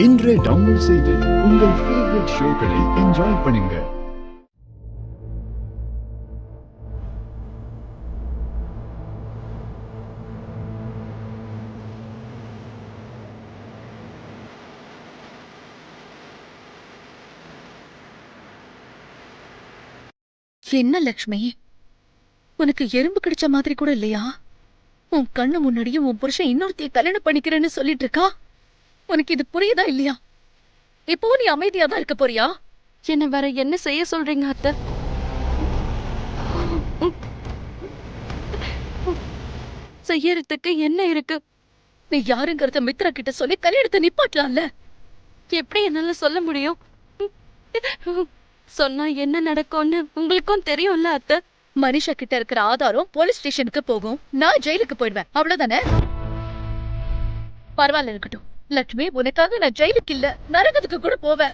இன்றே டவுன்லோட் செய்து உங்கள் ஃபேவரட் ஷோக்களை என்ஜாய் பண்ணுங்க. என்ன லக்ஷ்மி, உனக்கு எறும்பு கடிச்ச மாதிரி கூட இல்லையா? உன் கண்ணு முன்னாடியே உன் புருஷன் இன்னொருத்தைய கல்யாணம் பண்ணிக்கிறேன்னு சொல்லிட்டு இருக்கா. உனக்கு இது புரியுதா இல்லையா? இப்போ நீ அமைதியா தான் இருக்க போறியா? என்ன வேற என்ன செய்ய சொல்றீங்க அத்தை? செய்யறதுக்கு என்ன இருக்கு? நீ யாருங்கிறத மித்ரா கிட்ட சொல்லி கல்யாணத்தை நிப்பாட்டலாம்ல. எப்படி என்னால சொல்ல முடியும்? சொன்னா என்ன நடக்கும்னு உங்களுக்கும் தெரியும்ல அத்தை. மனிஷா கிட்ட இருக்கிற ஆதாரம் போலீஸ் ஸ்டேஷனுக்கு போகும். நான் ஜெயிலுக்கு போயிடுவேன், அவ்வளவுதானே? பரவாயில்ல, இருக்கட்டும் லட்சுமி. உனக்காக நான் ஜெயிலுக்கு இல்ல, நரகத்துக்கு கூட போவேன்.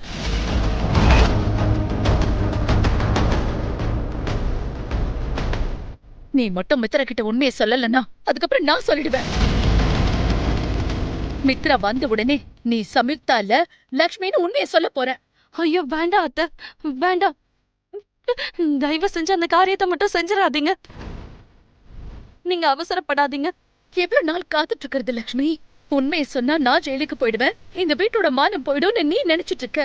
நீ மட்டும் மித்ரா கிட்ட உண்மையை சொல்லலன்னா அதுக்கப்புறம் நான் சொல்லிடுவேன். மித்ரா வந்த உடனே நீ சம்யுக்தா இல்ல லக்ஷ்மின்னு உண்மையை சொல்ல போற. ஐயோ வேண்டாம் அத்தை, வேண்டாம். தயவு செஞ்சு அந்த காரியத்தை மட்டும் செஞ்சிடாதீங்க. நீங்க அவசரப்படாதீங்க. எவ்வளவு நாள் காத்துட்டு இருக்கிறது லக்ஷ்மி? உண்மையை சொன்னா நான் ஜெயிலுக்கு போயிடுவேன், இந்த வீட்டோட மானம் போயிடும்னு நீ நினைச்சிட்டு இருக்க.